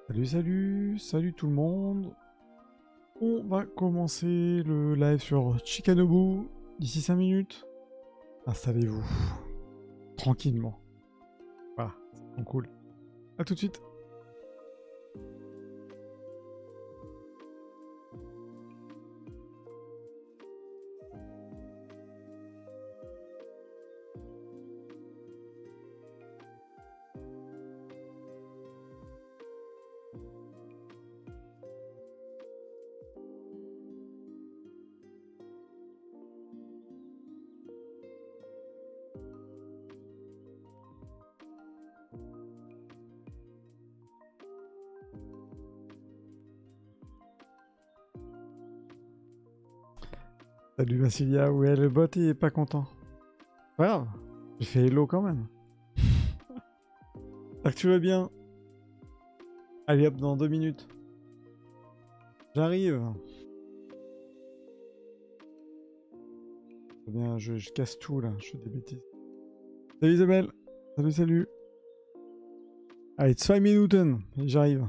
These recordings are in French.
Salut, salut, salut tout le monde. On va commencer le live sur Chikanobu d'ici 5 minutes. Installez-vous tranquillement. Voilà, c'est cool. A tout de suite. Salut Massilia, ouais, le bot il est pas content. Pas grave, j'ai fait hello quand même. J'espère que tu vas bien. Allez hop, dans 2 minutes. J'arrive. Eh bien, je casse tout là, je fais des bêtises. Salut Isabelle. Salut, salut. Allez, 2 Minuten. J'arrive.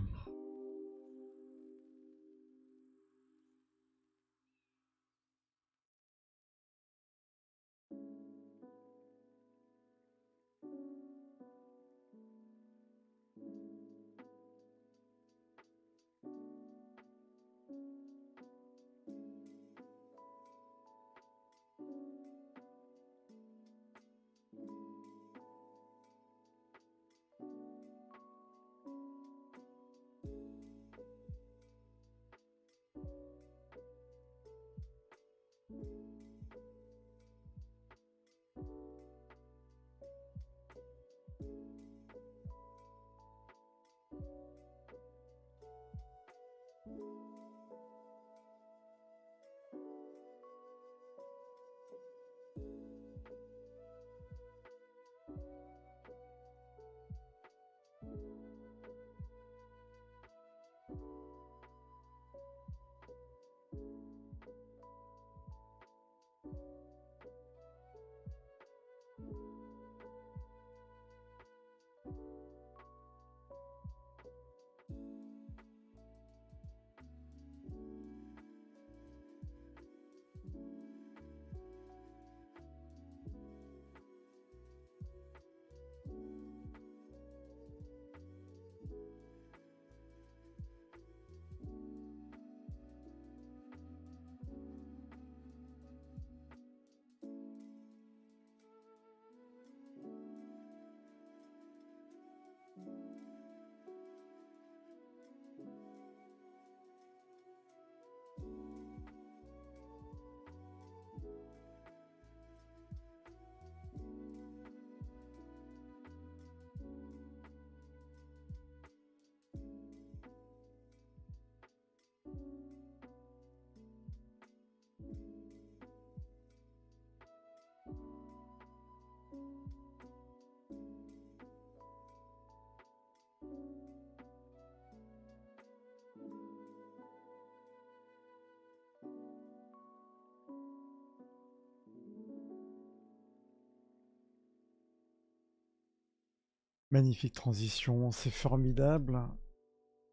Magnifique transition, c'est formidable.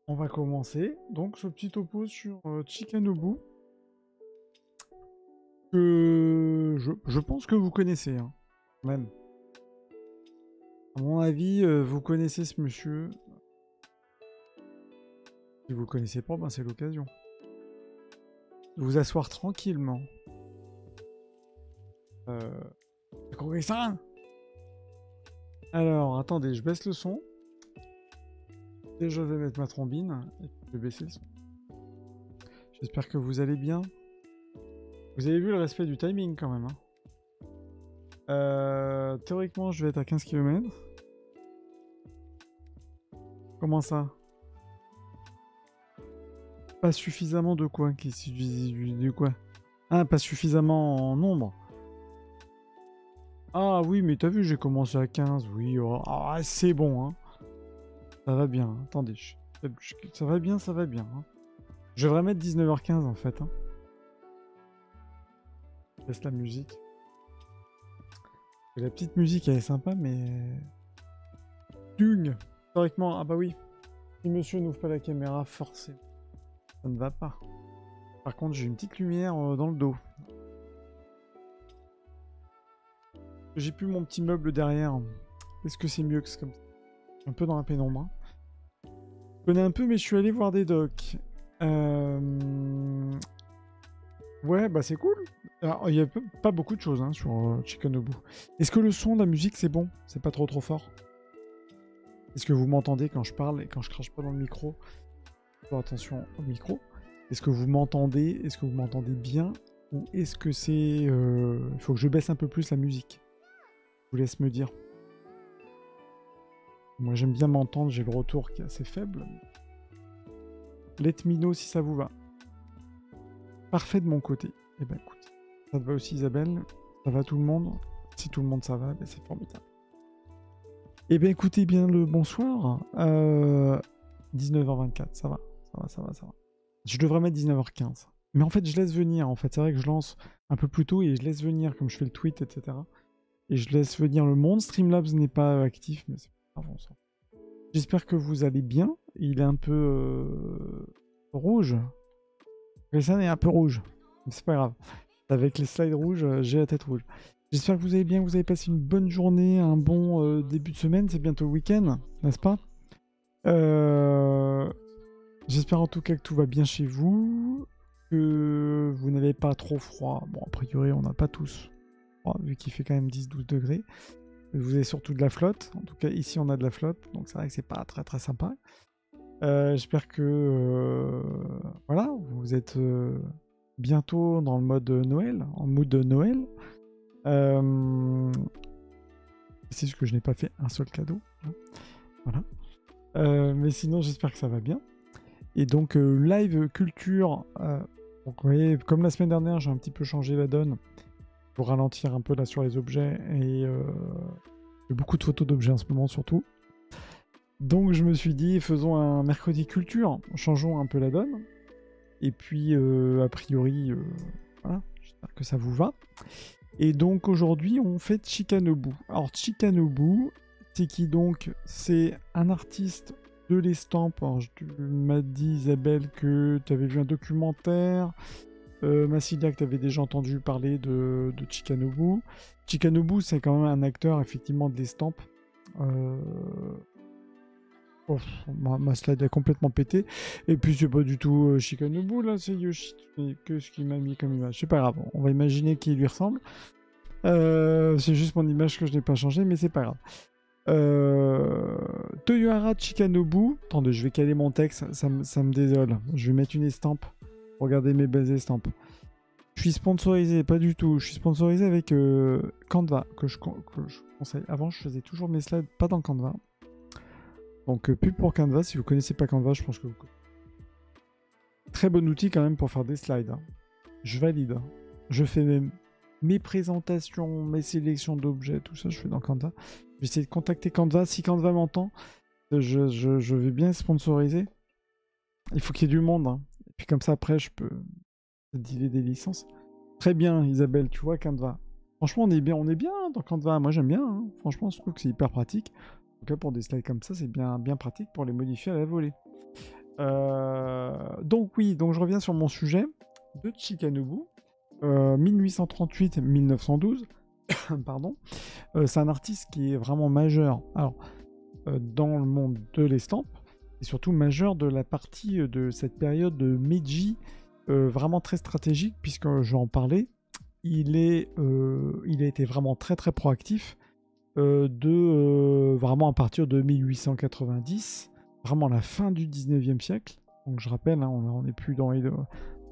On va commencer. Donc, ce petit topo sur Chikanobu, que je pense que vous connaissez, hein, même. À mon avis, vous connaissez ce monsieur. Si vous le connaissez pas, ben c'est l'occasion. De vous asseoir tranquillement. Ça. Alors, attendez, je baisse le son. Et je vais mettre ma trombine. Et puis je vais baisser le son. J'espère que vous allez bien. Vous avez vu le respect du timing quand même, hein. Théoriquement, je vais être à 15 km. Comment ça? Pas suffisamment de quoi? De quoi? Ah, pas suffisamment en nombre. Ah oui, mais t'as vu, j'ai commencé à 15. Oui, oh, ah, c'est bon, hein. Ça va bien. Attendez, ça va bien, ça va bien, hein. Je devrais mettre 19h15 en fait, hein. Je laisse la musique. La petite musique, elle est sympa, mais... Dung! Théoriquement, ah bah oui. Si monsieur n'ouvre pas la caméra, forcément, ça ne va pas. Par contre, j'ai une petite lumière dans le dos. J'ai plus mon petit meuble derrière. Est-ce que c'est mieux que c'est comme ça? Un peu dans la pénombre. Hein. Je connais un peu, mais je suis allé voir des docs. Ouais, bah c'est cool. Alors, il y a pas beaucoup de choses hein, sur Chikanobu. Est-ce que le son de la musique, c'est bon? C'est pas trop fort? Est-ce que vous m'entendez quand je parle et quand je crache pas dans le micro? Faire attention au micro. Est-ce que vous m'entendez? Est-ce que vous m'entendez bien? Ou est-ce que c'est... Il faut que je baisse un peu plus la musique? Je vous laisse me dire. Moi j'aime bien m'entendre, j'ai le retour qui est assez faible. Let me know si ça vous va. Parfait de mon côté. Eh ben écoute, ça te va aussi Isabelle? Ça va tout le monde? Si tout le monde ça va, ben c'est formidable. Eh ben écoutez bien le bonsoir. 19h24, ça va. Je devrais mettre 19h15. Mais en fait je laisse venir, en fait c'est vrai que je lance un peu plus tôt et je laisse venir comme je fais le tweet, etc. Et je laisse venir le monde. Streamlabs n'est pas actif, mais c'est pas grave, on s'en fout. J'espère que vous allez bien. Il est un peu rouge. Grayson est un peu rouge. Mais c'est pas grave. Avec les slides rouges, j'ai la tête rouge. J'espère que vous allez bien, que vous avez passé une bonne journée, un bon début de semaine. C'est bientôt le week-end, n'est-ce pas? J'espère en tout cas que tout va bien chez vous. Que vous n'avez pas trop froid. Bon, a priori, on n'a pas tous froid, vu qu'il fait quand même 10-12 degrés. Vous avez surtout de la flotte. En tout cas, ici, on a de la flotte. Donc, c'est vrai que c'est pas très sympa. J'espère que voilà, vous êtes bientôt dans le mode Noël, en mood de Noël. C'est juste que je n'ai pas fait un seul cadeau. Hein. Voilà. Mais sinon, j'espère que ça va bien. Et donc, live culture. Donc, vous voyez, comme la semaine dernière, j'ai un petit peu changé la donne pour ralentir un peu là sur les objets. Et j'ai beaucoup de photos d'objets en ce moment, surtout. Donc je me suis dit, faisons un mercredi culture, changeons un peu la donne. Et puis, a priori, voilà, j'espère que ça vous va. Et donc aujourd'hui, on fait Chikanobu. Alors Chikanobu, c'est qui donc? C'est un artiste de l'estampe. Alors tu m'as dit, Isabelle, que tu avais vu un documentaire. Massilia, que tu avais déjà entendu parler de Chikanobu. Chikanobu, c'est quand même un acteur, effectivement, de l'estampe. Oh, ma slide a complètement pété. Et puis c'est pas du tout Chikanobu là, c'est Yoshi. Qu'est-ce qu'il m'a mis comme image? C'est pas grave, on va imaginer qu'il lui ressemble. C'est juste mon image que je n'ai pas changée, mais c'est pas grave. Toyohara Chikanobu. Attendez, je vais caler mon texte, ça me désole. Je vais mettre une estampe. Regardez mes belles estampes. Je suis sponsorisé, pas du tout. Je suis sponsorisé avec Canva, que je conseille. Avant, je faisais toujours mes slides pas dans Canva. Donc pub pour Canva, si vous connaissez pas Canva, je pense que vous connaissez. Très bon outil quand même pour faire des slides. Hein. Je valide. Je fais mes présentations, mes sélections d'objets, tout ça, je fais dans Canva. Je vais essayer de contacter Canva. Si Canva m'entend, je vais bien sponsoriser. Il faut qu'il y ait du monde. Hein. Et puis comme ça, après, je peux dealer des licences. Très bien, Isabelle, tu vois, Canva. Franchement, on est bien dans Canva. Moi, j'aime bien. Hein. Franchement, je trouve que c'est hyper pratique. En tout cas, pour des slides comme ça, c'est bien pratique pour les modifier à la volée. Donc oui, donc je reviens sur mon sujet de Chikanobu. 1838-1912. Pardon. C'est un artiste qui est vraiment majeur. Alors, dans le monde de l'estampe, et surtout majeur de la partie de cette période de Meiji, vraiment très stratégique, puisque j'en parlais. Il a été vraiment très proactif. Vraiment à partir de 1890, vraiment la fin du 19e siècle. Donc je rappelle, hein, on n'est plus dans Edo,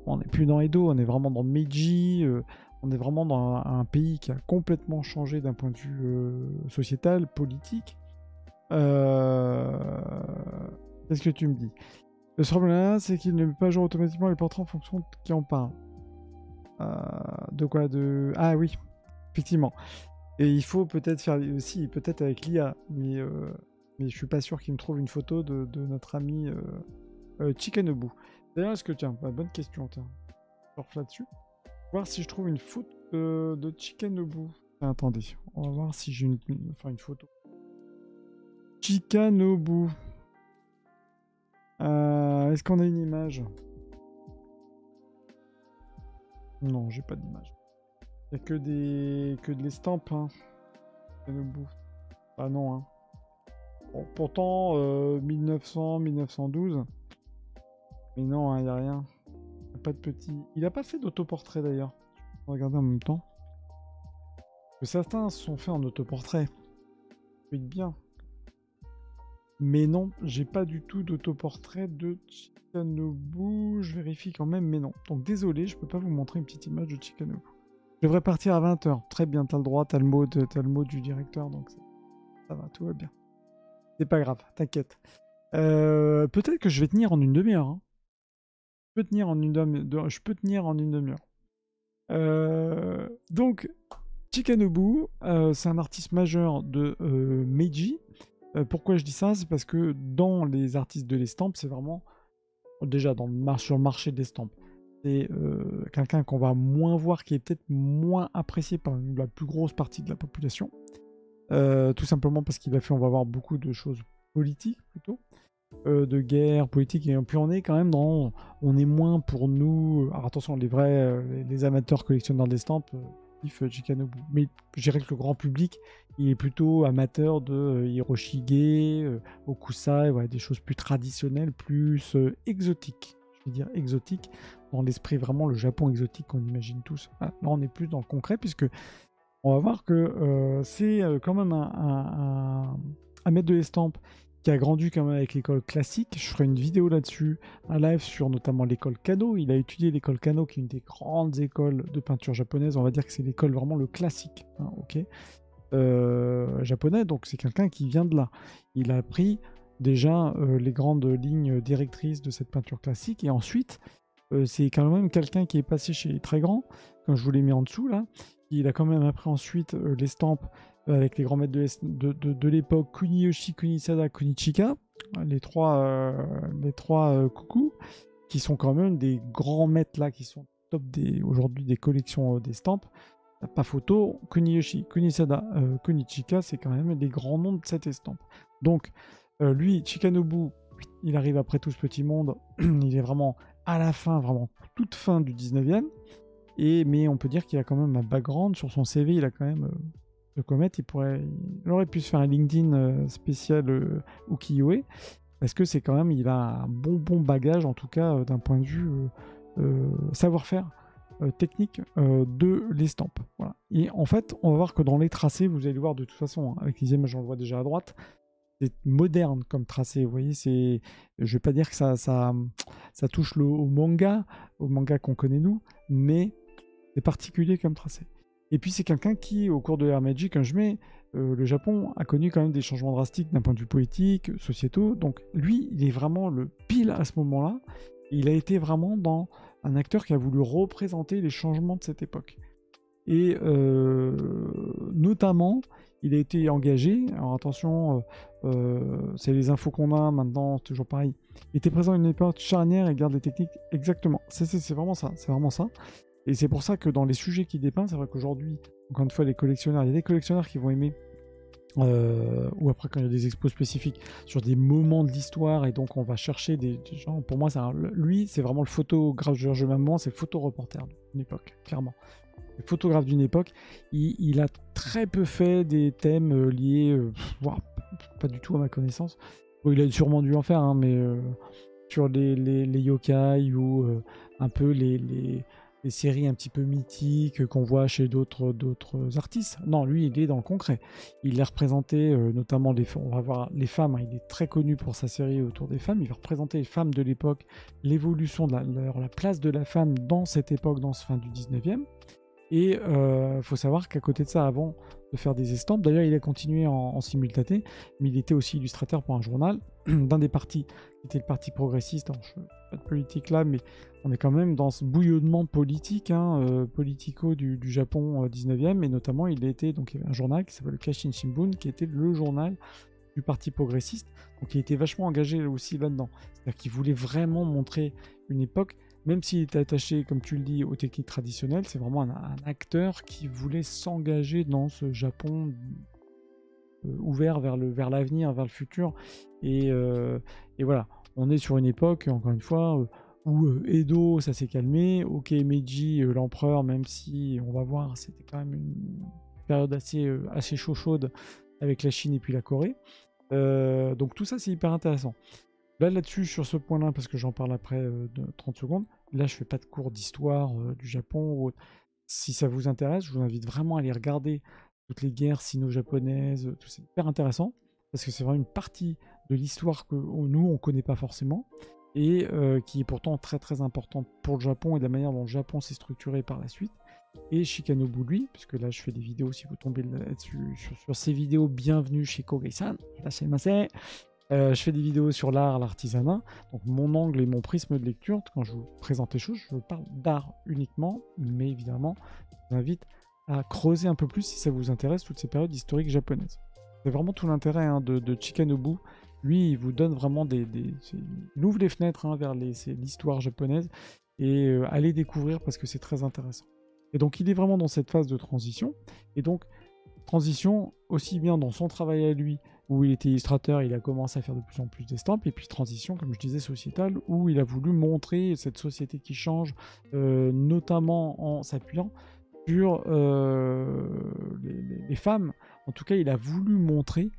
on est vraiment dans Meiji, on est vraiment dans un pays qui a complètement changé d'un point de vue sociétal, politique. Qu'est-ce que tu me dis? Le problème, c'est qu'il ne met pas à jour automatiquement les portraits en fonction de qui en parle. De quoi? Ah oui, effectivement. Et il faut peut-être faire aussi, peut-être avec l'IA, mais je suis pas sûr qu'il me trouve une photo de notre ami Chikanobu. D'ailleurs, est-ce que, tiens, bonne question, tiens, je refais là-dessus. Voir si je trouve une photo de Chikanobu. Attendez, on va voir si j'ai une photo. Chikanobu. Est-ce qu'on a une image? Non, j'ai pas d'image. Il n'y a que de l'estampe, hein. Ah non, hein. Bon, pourtant, 1900, 1912. Mais non, il n'y a rien. Y a pas de petit. Il a pas fait d'autoportrait d'ailleurs. Je vais regarder en même temps. Que certains se sont faits en autoportrait. Oui, bien. Mais non, j'ai pas du tout d'autoportrait de Chikanobu. Je vérifie quand même, mais non. Donc désolé, je peux pas vous montrer une petite image de Chikanobu. Je devrais partir à 20h. Très bien, t'as le droit, t'as le mot du directeur, donc ça va, tout va bien. C'est pas grave, t'inquiète. Peut-être que je vais tenir en une demi-heure. Hein. Je peux tenir en une demi-heure. Donc, Chikanobu, c'est un artiste majeur de Meiji. Pourquoi je dis ça? C'est parce que dans les artistes de l'estampe, c'est vraiment... Déjà, sur le marché de l'estampe, c'est quelqu'un qu'on va moins voir, qui est peut-être moins apprécié par la plus grosse partie de la population. Tout simplement parce qu'il a fait, on va voir beaucoup de choses politiques plutôt, de guerre politique, et puis on est quand même on est moins pour nous, alors attention, les vrais, les amateurs collectionneurs d'estampes, kiffent Chikanobu, mais je dirais que le grand public, il est plutôt amateur de Hiroshige, Hokusai, ouais, des choses plus traditionnelles, plus exotiques, je vais dire exotiques, dans l'esprit vraiment le Japon exotique qu'on imagine tous. Ah, là on est plus dans le concret, puisque on va voir que c'est quand même un maître de l'estampe qui a grandi quand même avec l'école classique. Je ferai une vidéo là-dessus, un live sur notamment l'école Kano. Il a étudié l'école Kano, qui est une des grandes écoles de peinture japonaise. On va dire que c'est l'école vraiment le classique, hein, ok, japonais. Donc c'est quelqu'un qui vient de là. Il a appris déjà les grandes lignes directrices de cette peinture classique. Et ensuite, c'est quand même quelqu'un qui est passé chez les très grands, comme je vous l'ai mis en dessous là. Il a quand même appris ensuite l'estampe avec les grands maîtres de l'époque, Kuniyoshi, Kunisada, Kunichika, les trois coucous, qui sont quand même des grands maîtres là, qui sont top aujourd'hui des collections d'estampes. Pas photo, Kuniyoshi, Kunisada, Kunichika, c'est quand même des grands noms de cette estampe. Donc, lui, Chikanobu, il arrive après tout ce petit monde, il est vraiment à la fin, vraiment toute fin du 19e, mais on peut dire qu'il a quand même un background sur son CV, il a quand même le comète, il aurait pu se faire un LinkedIn spécial ukiyo-e, parce que c'est quand même, il a un bon bagage, en tout cas d'un point de vue savoir-faire technique de l'estampe. Voilà. Et en fait, on va voir que dans les tracés, vous allez voir de toute façon, hein, avec les images, on le voit déjà à droite, c'est moderne comme tracé. Vous voyez, je vais pas dire que ça touche au manga qu'on connaît nous, mais c'est particulier comme tracé. Et puis c'est quelqu'un qui, au cours de l'ère Meiji, quand je mets, le Japon a connu quand même des changements drastiques d'un point de vue politique, sociétaux. Donc lui, il est vraiment le pile à ce moment-là. Il a été vraiment dans un acteur qui a voulu représenter les changements de cette époque. Et notamment, il a été engagé, alors attention, c'est les infos qu'on a maintenant, c'est toujours pareil. Il était présent à une époque charnière et garde les techniques exactement. C'est vraiment ça, c'est vraiment ça. Et c'est pour ça que dans les sujets qu'il dépeint, c'est vrai qu'aujourd'hui, encore une fois, les collectionneurs, il y a des collectionneurs qui vont aimer, ou après quand il y a des expos spécifiques sur des moments de l'histoire, et donc on va chercher des gens. Pour moi, lui, c'est vraiment le photographe, je moment, c'est le photoreporter d'une époque, clairement. Le photographe d'une époque, il a très peu fait des thèmes liés, pas du tout à ma connaissance. Bon, il a sûrement dû en faire, hein, mais sur les yokai ou un peu les séries un petit peu mythiques qu'on voit chez d'autres artistes. Non, lui, il est dans le concret. Il a représenté notamment on va voir les femmes. Hein, il est très connu pour sa série autour des femmes. Il va représenter les femmes de l'époque, l'évolution de la place de la femme dans cette époque, dans ce fin du 19e. Et il faut savoir qu'à côté de ça, avant de faire des estampes, d'ailleurs il a continué en simultané, mais il était aussi illustrateur pour un journal d'un des partis, qui était le parti progressiste. Alors, je ne fais pas de politique là, mais on est quand même dans ce bouillonnement politique, hein, politico du Japon 19e, et notamment il était, donc il y avait un journal qui s'appelle le Kashin Shimbun, qui était le journal du parti progressiste, donc il était vachement engagé aussi là-dedans. C'est-à-dire qu'il voulait vraiment montrer une époque. Même s'il était attaché, comme tu le dis, aux techniques traditionnelles, c'est vraiment un acteur qui voulait s'engager dans ce Japon ouvert vers l'avenir, vers le futur. Et voilà, on est sur une époque, encore une fois, où Edo, ça s'est calmé. Ok, Meiji, l'empereur, même si on va voir, c'était quand même une période assez chaude avec la Chine et puis la Corée. Donc tout ça, c'est hyper intéressant. Là-dessus, sur ce point-là, parce que j'en parle après de 30 secondes, là, je fais pas de cours d'histoire du Japon ou autre. Si ça vous intéresse, je vous invite vraiment à aller regarder toutes les guerres sino-japonaises, tout c'est hyper intéressant, parce que c'est vraiment une partie de l'histoire que nous, on connaît pas forcément, et qui est pourtant très très importante pour le Japon et de la manière dont le Japon s'est structuré par la suite. Et Shikanobu, lui, puisque là, je fais des vidéos, si vous tombez là-dessus, sur ces vidéos, bienvenue chez Kogei-san, là, c'est Masé. Je fais des vidéos sur l'art, l'artisanat. Donc mon angle et mon prisme de lecture, quand je vous présente les choses, je parle d'art uniquement, mais évidemment, je vous invite à creuser un peu plus si ça vous intéresse toutes ces périodes historiques japonaises. C'est vraiment tout l'intérêt de Chikanobu. Lui, il vous donne vraiment il ouvre les fenêtres vers l'histoire japonaise et allez découvrir parce que c'est très intéressant. Et donc il est vraiment dans cette phase de transition. Et donc transition aussi bien dans son travail à lui, où il était illustrateur, il a commencé à faire de plus en plus d'estampes, et puis transition, comme je disais, sociétale, où il a voulu montrer cette société qui change, notamment en s'appuyant sur les femmes. En tout cas, il a voulu montrer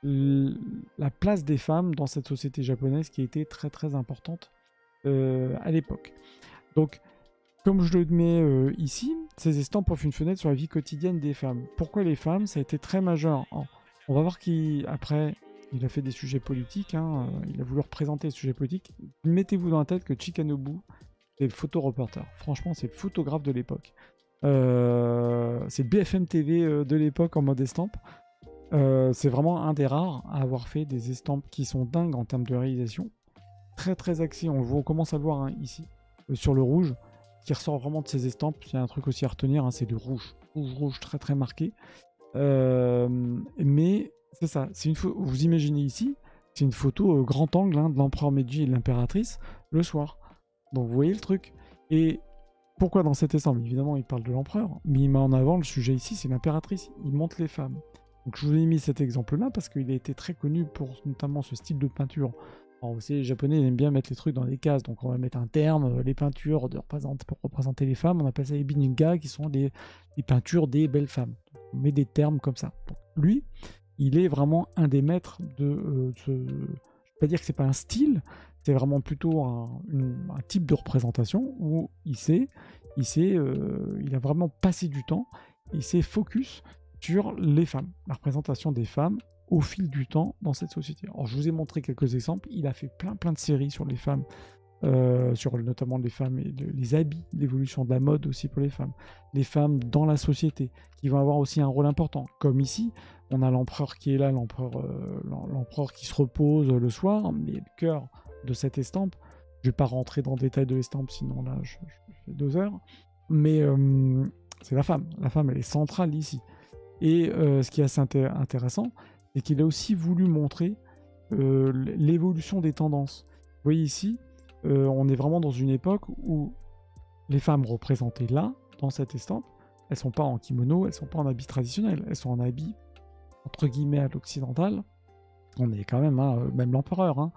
la place des femmes dans cette société japonaise qui était très très importante à l'époque. Donc, comme je le mets ici, ces estampes offrent une fenêtre sur la vie quotidienne des femmes. Pourquoi les femmes? Ça a été très majeur. On va voir qu'après, il a fait des sujets politiques, il a voulu représenter les sujets politiques. Mettez-vous dans la tête que Chikanobu, c'est le photoreporter. Franchement, c'est le photographe de l'époque. C'est BFM TV de l'époque en mode estampe. C'est vraiment un des rares à avoir fait des estampes qui sont dingues en termes de réalisation. Très très axé, on commence à le voir ici, sur le rouge, qui ressort vraiment de ces estampes. Il y a un truc aussi à retenir, c'est le rouge. Rouge très très marqué. Mais c'est ça, vous imaginez ici, c'est une photo grand angle de l'empereur Meiji et de l'impératrice le soir. Donc vous voyez le truc. Et pourquoi dans cet estampe? Évidemment, il parle de l'empereur, mais il met en avant le sujet ici, c'est l'impératrice. Il montre les femmes. Donc je vous ai mis cet exemple-là parce qu'il a été très connu pour notamment ce style de peinture. Alors, vous savez, les Japonais ils aiment bien mettre les trucs dans des cases, donc on va mettre un terme, les peintures pour représenter les femmes, on appelle ça les bininga, qui sont les peintures des belles femmes. On met des termes comme ça. Donc, lui, il est vraiment un des maîtres de je ne vais pas dire que c'est pas un style, c'est vraiment plutôt un type de représentation où il a vraiment passé du temps, il s'est focus sur les femmes, la représentation des femmes au fil du temps dans cette société. Alors je vous ai montré quelques exemples, il a fait plein de séries sur les femmes, sur notamment les femmes et les habits, l'évolution de la mode aussi pour les femmes dans la société, qui vont avoir aussi un rôle important. Comme ici, on a l'empereur qui est là, l'empereur qui se repose le soir, mais le cœur de cette estampe, je ne vais pas rentrer dans le détail de l'estampe, sinon là je fais 2 heures, mais c'est la femme. La femme, elle est centrale ici. Et ce qui est assez intéressant, c'est qu'il a aussi voulu montrer l'évolution des tendances. Vous voyez ici, on est vraiment dans une époque où les femmes représentées là, dans cette estampe, elles sont pas en kimono, elles sont pas en habit traditionnel, elles sont en habit entre guillemets à l'occidental. On est quand même, même l'empereur,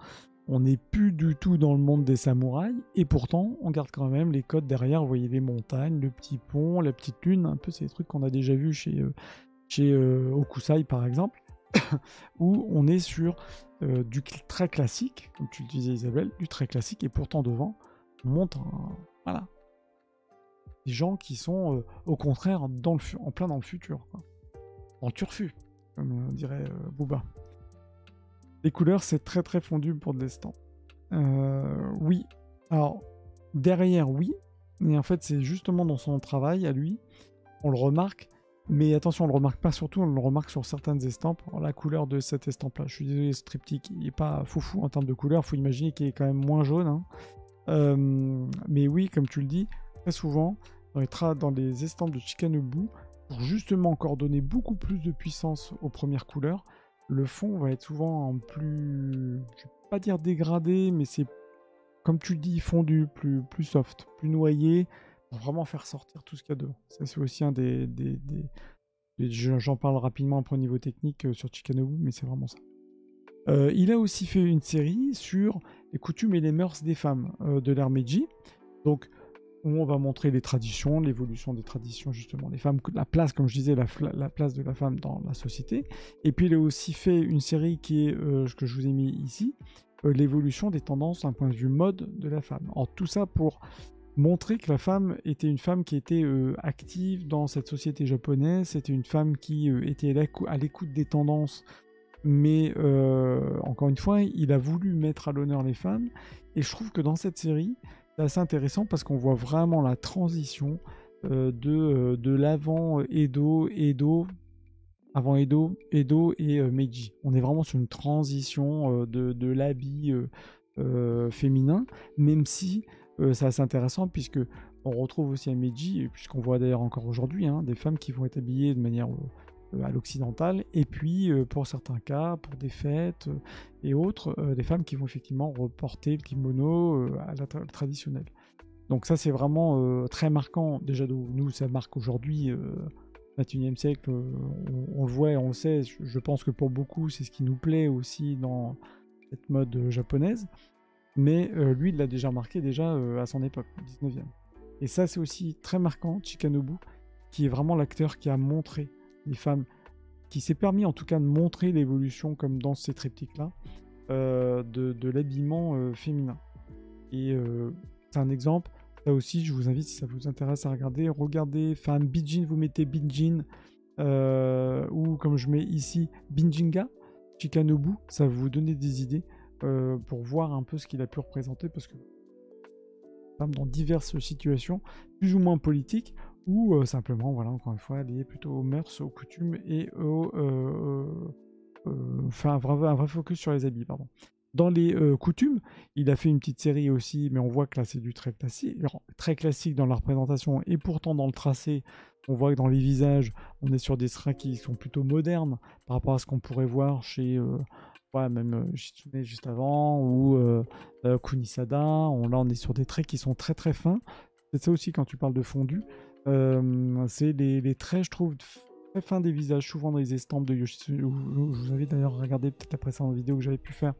on n'est plus du tout dans le monde des samouraïs, et pourtant on garde quand même les codes derrière. Vous voyez les montagnes, le petit pont, la petite lune, un peu ces trucs qu'on a déjà vus chez Hokusai par exemple, où on est sur du très classique, comme tu le disais Isabelle, du très classique, et pourtant devant, on montre voilà, des gens qui sont au contraire en plein dans le futur, quoi. En turfu, comme dirait Booba. Les couleurs, c'est très très fondu pour de l'estampe. Oui, alors derrière, oui, et en fait, c'est justement dans son travail à lui, on le remarque. Mais attention, on le remarque pas surtout, on le remarque sur certaines estampes. Alors, la couleur de cette estampe-là, je suis désolé, ce triptyque, il n'est pas foufou en termes de couleur. Il faut imaginer qu'il est quand même moins jaune. Mais oui, comme tu le dis, très souvent, dans les estampes de Chikanobu, pour justement encore donner beaucoup plus de puissance aux premières couleurs, le fond va être souvent en plus, je ne vais pas dire dégradé, mais c'est, comme tu le dis, fondu, plus soft, plus noyé, pour vraiment faire sortir tout ce qu'il y a dedans. Ça, c'est aussi un des J'en parle rapidement un peu au niveau technique sur Chikanobu, mais c'est vraiment ça. Il a aussi fait une série sur les coutumes et les mœurs des femmes de l'ère Meiji. Donc, où on va montrer les traditions, l'évolution des traditions, justement, les femmes, la place, comme je disais, la place de la femme dans la société. Et puis, il a aussi fait une série qui est, que je vous ai mis ici, l'évolution des tendances d'un point de vue mode de la femme. Alors, tout ça pour montrer que la femme était une femme qui était active dans cette société japonaise, c'était une femme qui était à l'écoute des tendances, mais encore une fois, il a voulu mettre à l'honneur les femmes, et je trouve que dans cette série, c'est assez intéressant parce qu'on voit vraiment la transition de l'avant avant Edo et Meiji. On est vraiment sur une transition de l'habit féminin, même si c'est assez intéressant puisque on retrouve aussi à Meiji, et puisqu'on voit d'ailleurs encore aujourd'hui, hein, des femmes qui vont être habillées de manière à l'occidentale, et puis pour certains cas, pour des fêtes et autres, des femmes qui vont effectivement reporter le kimono à la traditionnelle. Donc ça c'est vraiment très marquant, déjà nous ça marque aujourd'hui, 21e siècle, on le voit et on le sait, je pense que pour beaucoup c'est ce qui nous plaît aussi dans cette mode japonaise, mais lui il l'a déjà marqué à son époque, 19e. Et ça c'est aussi très marquant, Chikanobu, qui est vraiment l'acteur qui a montré les femmes, qui s'est permis en tout cas de montrer l'évolution, comme dans ces triptyques-là, de l'habillement féminin. Et c'est un exemple, là aussi je vous invite, si ça vous intéresse, à regardez femme Bijin, vous mettez Bijin, ou comme je mets ici, Binjinga, Chikanobu, ça va vous donner des idées pour voir un peu ce qu'il a pu représenter, parce que dans diverses situations, plus ou moins politiques, ou simplement, voilà, encore une fois, liées plutôt aux mœurs, aux coutumes et enfin, un vrai focus sur les habits, pardon. Dans les coutumes, il a fait une petite série aussi, mais on voit que là, c'est du très classique dans la représentation, et pourtant dans le tracé, on voit que dans les visages, on est sur des traits qui sont plutôt modernes par rapport à ce qu'on pourrait voir chez... même Shitsune juste avant, ou Kunisada, là on est sur des traits qui sont très très fins. C'est ça aussi quand tu parles de fondu, c'est les traits, je trouve, très fins des visages, souvent dans les estampes de Yoshitsune, où je vous invite d'ailleurs à regarder peut-être la précédente vidéo que j'avais pu faire,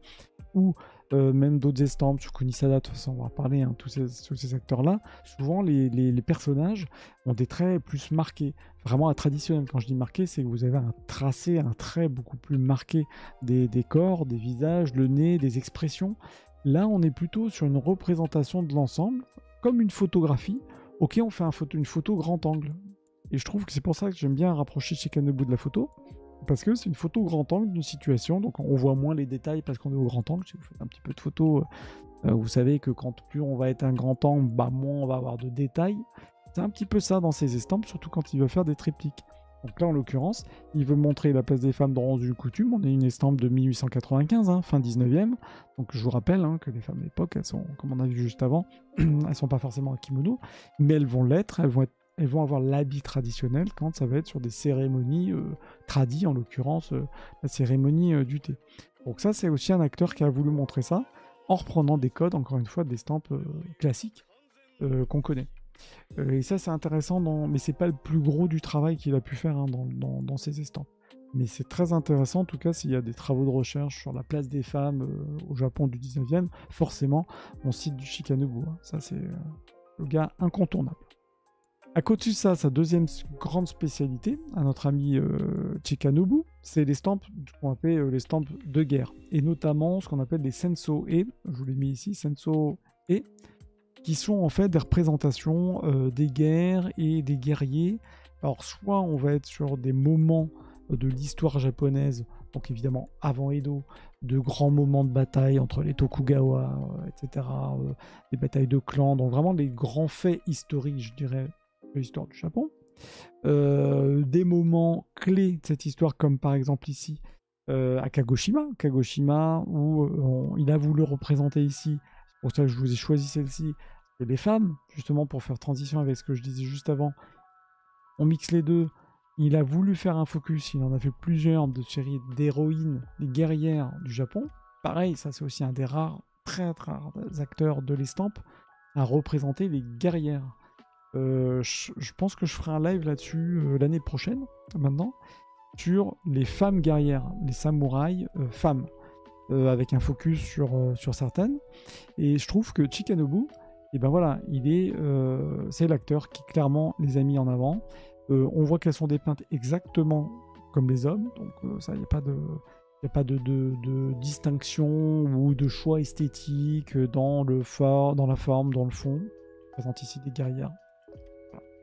ou même d'autres estampes sur Kunisada, de toute façon on va parler, hein, tous ces acteurs-là, souvent les personnages ont des traits plus marqués, vraiment traditionnels. Quand je dis marqué, c'est que vous avez un tracé, un trait beaucoup plus marqué des corps, des visages, le nez, des expressions. Là, on est plutôt sur une représentation de l'ensemble, comme une photographie. Ok, on fait une photo grand angle. Et je trouve que c'est pour ça que j'aime bien rapprocher Chikanobu de la photo, parce que c'est une photo grand angle d'une situation, donc on voit moins les détails parce qu'on est au grand angle. Si vous faites un petit peu de photo, vous savez que quand plus on va être un grand angle, moins on va avoir de détails. C'est un petit peu ça dans ces estampes, surtout quand il veut faire des triptyques. Donc là, en l'occurrence, il veut montrer la place des femmes dans une coutume. On est une estampe de 1895, hein, fin 19e. Donc je vous rappelle que les femmes à l'époque, elles sont, comme on a vu juste avant, elles sont pas forcément en kimono, mais elles vont l'être, elles vont avoir l'habit traditionnel quand ça va être sur des cérémonies tradies, en l'occurrence la cérémonie du thé. Donc ça, c'est aussi un acteur qui a voulu montrer ça, en reprenant des codes, encore une fois, d'estampes classiques qu'on connaît. Et ça, c'est intéressant, mais c'est pas le plus gros du travail qu'il a pu faire dans ces estampes. Mais c'est très intéressant, en tout cas, s'il y a des travaux de recherche sur la place des femmes au Japon du 19e, forcément, on cite du Chikanobu. Hein. Ça, c'est le gars incontournable. À côté de ça, sa deuxième grande spécialité, à notre ami Chikanobu, c'est les estampes qu'on appelle les estampes de guerre. Et notamment ce qu'on appelle les senso-e, je vous l'ai mis ici, senso-e, qui sont en fait des représentations des guerres et des guerriers. Alors soit on va être sur des moments de l'histoire japonaise, donc évidemment avant Edo, de grands moments de bataille entre les Tokugawa, etc., des batailles de clans, donc vraiment des grands faits historiques, je dirais, de l'histoire du Japon. Des moments clés de cette histoire, comme par exemple ici, à Kagoshima, où il a voulu représenter ici, c'est pour ça que je vous ai choisi celle-ci, et les femmes, justement pour faire transition avec ce que je disais juste avant, on mixe les deux. Il a voulu faire un focus, il en a fait plusieurs de séries d'héroïnes, des guerrières du Japon. Pareil, ça c'est aussi un des rares, très rares acteurs de l'estampe à représenter les guerrières. Je pense que je ferai un live là-dessus l'année prochaine, maintenant, sur les femmes guerrières, les samouraïs femmes, avec un focus sur certaines. Et je trouve que Chikanobu, et ben voilà, c'est l'acteur qui clairement les a mis en avant. On voit qu'elles sont dépeintes exactement comme les hommes, donc ça, il n'y a pas de... Il n'y a pas de distinction ou de choix esthétique dans dans la forme, dans le fond. Je présente ici des guerrières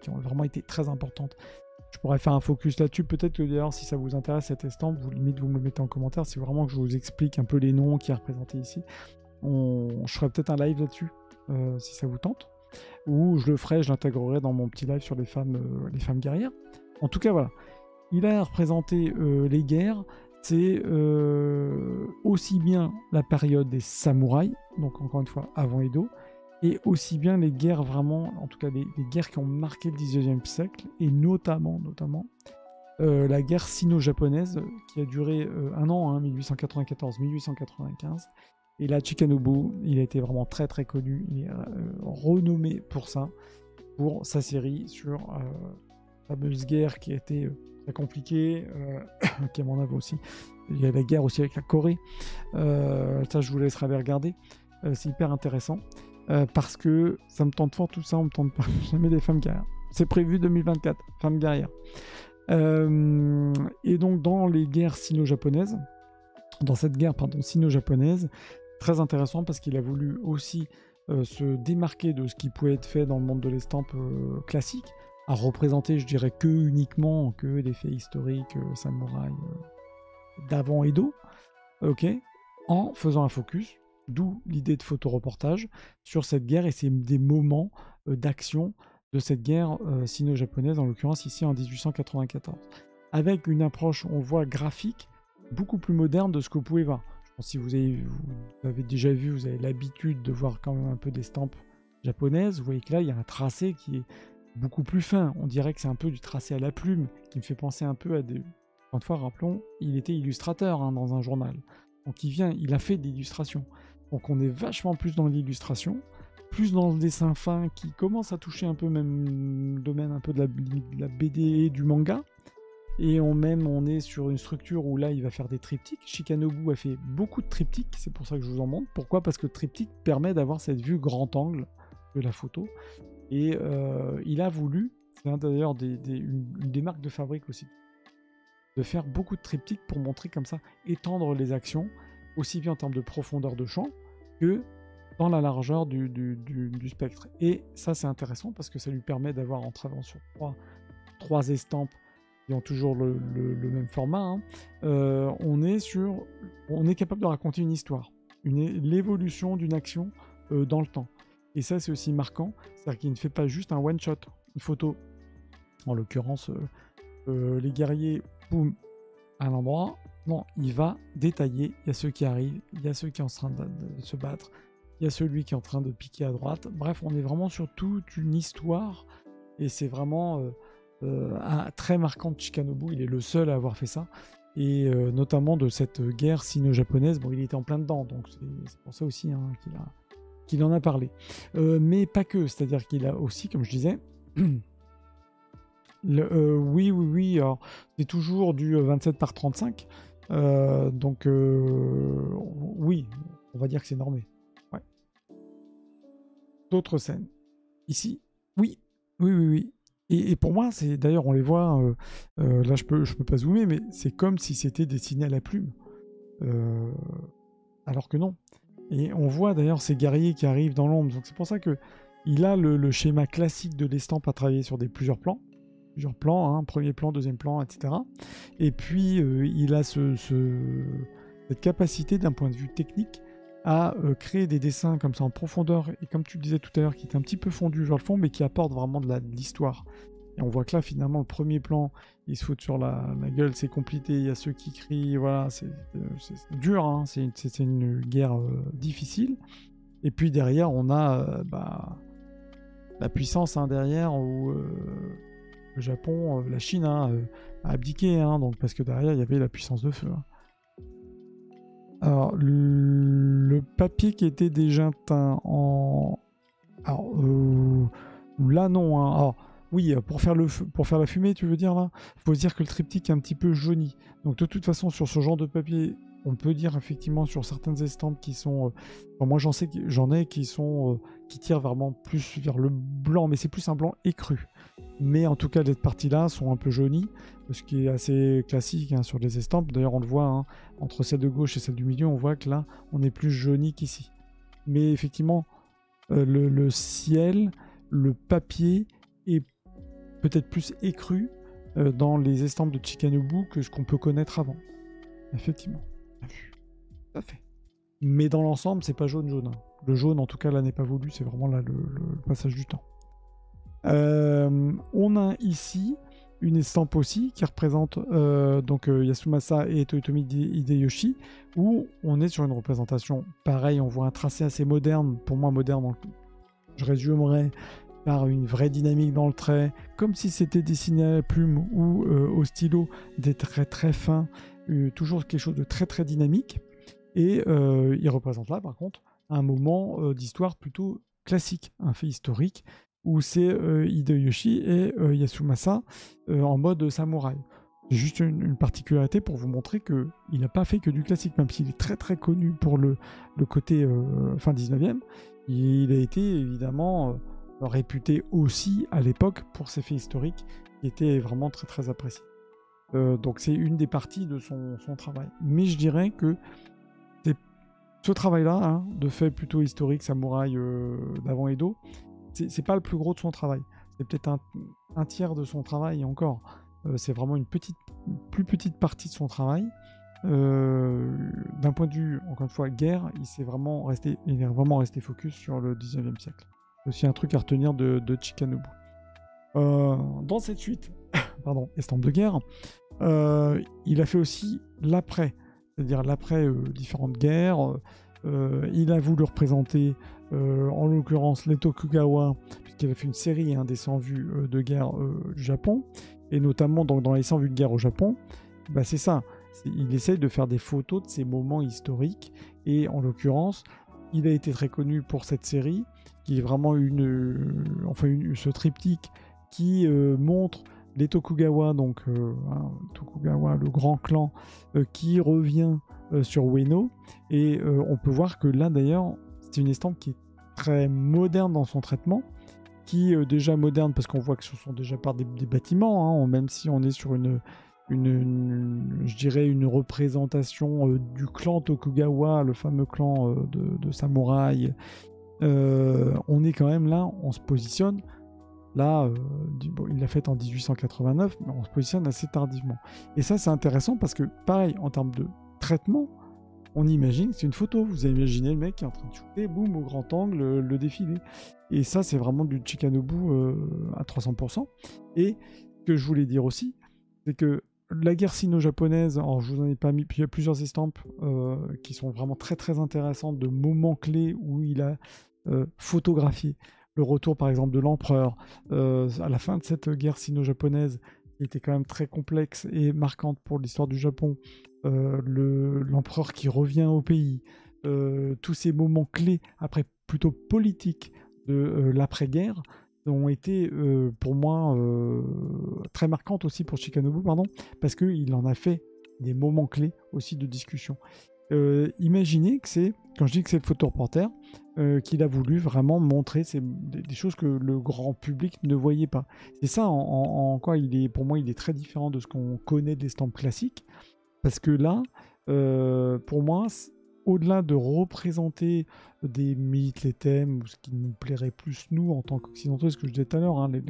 qui ont vraiment été très importantes. Je pourrais faire un focus là-dessus. Peut-être que d'ailleurs, si ça vous intéresse cette estampe, vous me le mettez en commentaire. C'est vraiment que je vous explique un peu les noms qui est représentés ici. Je ferai peut-être un live là-dessus, si ça vous tente. Ou je l'intégrerai dans mon petit live sur les femmes guerrières. En tout cas, voilà. Il a représenté les guerres. C'est aussi bien la période des samouraïs, donc encore une fois avant Edo, et aussi bien les guerres vraiment, en tout cas les guerres qui ont marqué le 19e siècle, et notamment la guerre sino-japonaise qui a duré un an, 1894-1895. Et là, Chikanobu, il a été vraiment très très connu, il est renommé pour ça, pour sa série sur la fameuse guerre qui a été très compliquée, qui à mon avis aussi. Il y a la guerre aussi avec la Corée. Ça, je vous laisserai aller regarder. C'est hyper intéressant. Parce que ça me tente fort tout ça, on me tente pas jamais des femmes guerrières. C'est prévu 2024, femmes guerrières. Et donc dans les guerres sino-japonaises, dans cette guerre sino-japonaise, très intéressant parce qu'il a voulu aussi se démarquer de ce qui pouvait être fait dans le monde de l'estampe classique, à représenter, je dirais, uniquement des faits historiques samouraïs d'avant Edo, ok, en faisant un focus. D'où l'idée de photoreportage sur cette guerre et c'est des moments d'action de cette guerre sino-japonaise, en l'occurrence ici en 1894. Avec une approche, on voit, graphique, beaucoup plus moderne de ce que vous pouvez voir. Je pense que si vous avez déjà vu, vous avez l'habitude de voir quand même un peu d'estampes japonaises, vous voyez que là, il y a un tracé qui est beaucoup plus fin. On dirait que c'est un peu du tracé à la plume, qui me fait penser un peu à des... Encore une fois, rappelons, il était illustrateur dans un journal. Donc il a fait de l'illustration. Donc on est vachement plus dans l'illustration, plus dans le dessin fin qui commence à toucher un peu même domaine un peu de la BD et du manga. Et on est sur une structure où là il va faire des triptyques. Chikanobu a fait beaucoup de triptyques, c'est pour ça que je vous en montre. Pourquoi ? Parce que le triptyque permet d'avoir cette vue grand angle de la photo. Et il a voulu, c'est d'ailleurs une des marques de fabrique aussi, de faire beaucoup de triptyques pour montrer comme ça, étendre les actions, aussi bien en termes de profondeur de champ que dans la largeur du spectre. Et ça, c'est intéressant parce que ça lui permet d'avoir, en travaillant sur trois estampes qui ont toujours le même format, on est capable de raconter une histoire, l'évolution d'une action dans le temps. Et ça, c'est aussi marquant, c'est-à-dire qu'il ne fait pas juste un one-shot, une photo. En l'occurrence, les guerriers, boum, à l'endroit. Non, il va détailler. Il y a ceux qui arrivent, il y a ceux qui sont en train de se battre, il y a celui qui est en train de piquer à droite. Bref, on est vraiment sur toute une histoire. Et c'est vraiment très marquant de Chikanobu. Il est le seul à avoir fait ça. Et notamment de cette guerre sino-japonaise. Bon, il était en plein dedans, donc c'est pour ça aussi qu'il en a parlé. Mais pas que, c'est-à-dire qu'il a aussi, comme je disais... Oui, alors, c'est toujours du 27 par 35. Donc, oui, on va dire que c'est normé. Ouais. D'autres scènes. Ici, oui. Et pour moi, c'est d'ailleurs, on les voit, là je peux pas zoomer, mais c'est comme si c'était dessiné à la plume. Alors que non. Et on voit d'ailleurs ces guerriers qui arrivent dans l'ombre. Donc c'est pour ça que il a le schéma classique de l'estampe à travailler sur plusieurs plans, premier plan, deuxième plan, etc. Et puis il a cette capacité d'un point de vue technique à créer des dessins comme ça en profondeur, et comme tu le disais tout à l'heure, qui est un petit peu fondu vers le fond, mais qui apporte vraiment de l'histoire. Et on voit que là, finalement, le premier plan, il se fout sur la gueule, c'est compliqué, il y a ceux qui crient, voilà, c'est dur, hein, c'est une guerre difficile. Et puis derrière, on a la puissance derrière, où le Japon, la Chine a abdiqué, donc, parce que derrière, il y avait la puissance de feu. Alors, le papier qui était déjà teint en... Alors, Là, non. Hein. Alors, oui, pour faire la fumée, tu veux dire là? Faut se dire que le triptyque est un petit peu jauni. Donc, de toute façon, sur ce genre de papier, on peut dire effectivement sur certaines estampes qui sont. Enfin, moi, j'en ai qui sont qui tirent vraiment plus vers le blanc, mais c'est plus un blanc écru. Mais en tout cas, les parties-là sont un peu jaunies, ce qui est assez classique hein, sur les estampes. D'ailleurs, on le voit hein, entre celle de gauche et celle du milieu, on voit que là, on est plus jauni qu'ici. Mais effectivement, le ciel, le papier est peut-être plus écru dans les estampes de Chikanobu que ce qu'on peut connaître avant. Effectivement. Tout à fait. Mais dans l'ensemble, c'est pas jaune-jaune. Hein. Le jaune, en tout cas, là, n'est pas voulu. C'est vraiment là le passage du temps. On a ici une estampe aussi qui représente donc Yasumasa et Toyotomi Hideyoshi, où on est sur une représentation pareil. On voit un tracé assez moderne, pour moi moderne. Je résumerais par une vraie dynamique dans le trait, comme si c'était dessiné à la plume ou au stylo, des traits très fins, toujours quelque chose de très très dynamique. Et il représente là, par contre, un moment d'histoire plutôt classique, un fait historique, où c'est Hideyoshi et Yasumasa en mode samouraï. C'est juste une particularité pour vous montrer qu'il n'a pas fait que du classique, même s'il est très très connu pour le côté fin 19e. Il a été évidemment réputé aussi à l'époque pour ses faits historiques qui étaient vraiment très très appréciés. Donc c'est une des parties de son travail. Mais je dirais que ce travail-là, hein, de fait plutôt historique, samouraï d'avant Edo, c'est pas le plus gros de son travail. C'est peut-être un tiers de son travail et encore. C'est vraiment une plus petite partie de son travail. D'un point de vue, encore une fois, guerre, il est vraiment resté focus sur le 19e siècle. C'est aussi un truc à retenir de Chikanobu. Dans cette suite, pardon, estampe de guerre, il a fait aussi l'après, c'est-à-dire l'après différentes guerres. Il a voulu représenter, en l'occurrence, les Tokugawa, puisqu'il a fait une série hein, des 100 vues de guerre du Japon, et notamment donc, dans les 100 vues de guerre au Japon, bah, c'est ça. Il essaye de faire des photos de ces moments historiques, et en l'occurrence, il a été très connu pour cette série, qui est vraiment ce triptyque qui montre les Tokugawa, donc Tokugawa, le grand clan, qui revient sur Ueno, et on peut voir que là d'ailleurs, c'est une estampe qui est très moderne dans son traitement, qui est déjà moderne parce qu'on voit que ce sont déjà par des bâtiments, hein, même si on est sur je dirais une représentation du clan Tokugawa, le fameux clan de samouraï. On est quand même là, on se positionne là, il l'a fait en 1889, mais on se positionne assez tardivement. Et ça, c'est intéressant parce que, pareil, en termes de traitement, on imagine que c'est une photo. Vous avez imaginé le mec qui est en train de shooter, boum, au grand angle, le défilé. Et ça, c'est vraiment du Chikanobu à 300%. Et ce que je voulais dire aussi, c'est que la guerre sino-japonaise, alors je vous en ai pas mis, puis il y a plusieurs estampes qui sont vraiment très très intéressantes, de moments clés où il a photographié le retour par exemple de l'empereur à la fin de cette guerre sino-japonaise qui était quand même très complexe et marquante pour l'histoire du Japon, l'empereur qui revient au pays, tous ces moments clés après plutôt politiques de l'après-guerre ont été pour moi très marquantes aussi pour Chikanobu, parce qu'il en a fait des moments clés aussi de discussion. Imaginez que c'est, quand je dis que c'est le photoreporter, qu'il a voulu vraiment montrer des choses que le grand public ne voyait pas. C'est ça en quoi pour moi il est très différent de ce qu'on connaît des estampes classiques, parce que là, pour moi, au-delà de représenter des mythes, les thèmes, ou ce qui nous plairait plus nous en tant qu'occidentaux, ce que je disais tout à l'heure, hein, les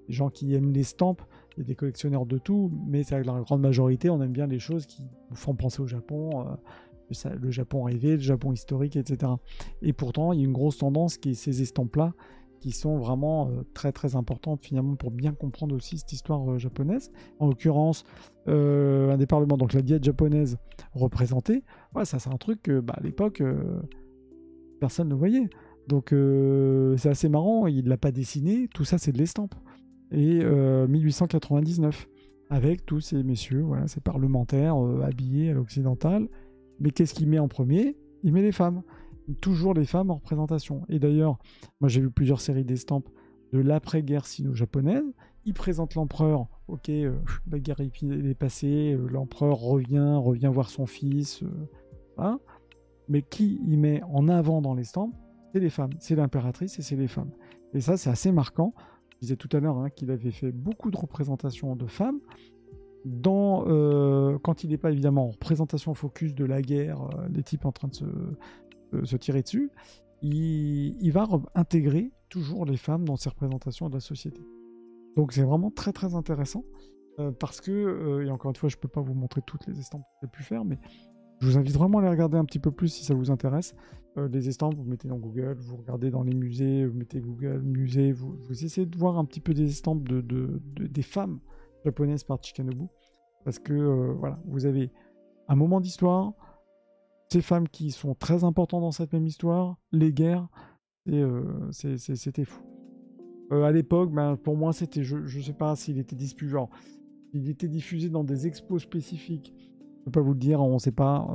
gens qui aiment les stampes, il y a des collectionneurs de tout, mais c'est la grande majorité, on aime bien les choses qui nous font penser au Japon, le Japon rêvé, le Japon historique, etc. Et pourtant, il y a une grosse tendance qui est ces estampes-là, qui sont vraiment très très importantes finalement pour bien comprendre aussi cette histoire japonaise. En l'occurrence, un des parlements, donc la diète japonaise représentée, ouais, ça c'est un truc que à l'époque, personne ne voyait. Donc c'est assez marrant, il ne l'a pas dessiné, tout ça c'est de l'estampe. Et 1899, avec tous ces messieurs, voilà, ces parlementaires habillés à l'occidental. Mais qu'est-ce qu'il met en premier? Il met les femmes. Toujours les femmes en représentation. Et d'ailleurs, moi j'ai vu plusieurs séries d'estampes de l'après-guerre sino-japonaise. Il présente l'empereur, ok, la guerre est passée, l'empereur revient voir son fils, voilà. Mais qui il met en avant dans l'estampes? C'est les femmes, c'est l'impératrice et c'est les femmes. Et ça, c'est assez marquant. Je disais tout à l'heure hein, qu'il avait fait beaucoup de représentations de femmes. Quand il n'est pas évidemment en représentation focus de la guerre, les types en train de se tirer dessus, il va intégrer toujours les femmes dans ses représentations de la société. Donc c'est vraiment très très intéressant parce que, et encore une fois, je ne peux pas vous montrer toutes les estampes que j'ai pu faire, mais je vous invite vraiment à les regarder un petit peu plus si ça vous intéresse. Les estampes, vous mettez dans Google, vous regardez dans les musées, vous mettez Google musée, vous essayez de voir un petit peu des estampes des femmes japonaises par Chikanobu. Parce que voilà, vous avez un moment d'histoire, ces femmes qui sont très importantes dans cette même histoire, les guerres, c'était fou. À l'époque, ben, pour moi, c'était, je sais pas s'il était diffusé, genre, il était diffusé dans des expos spécifiques. Je peux pas vous le dire, on sait pas,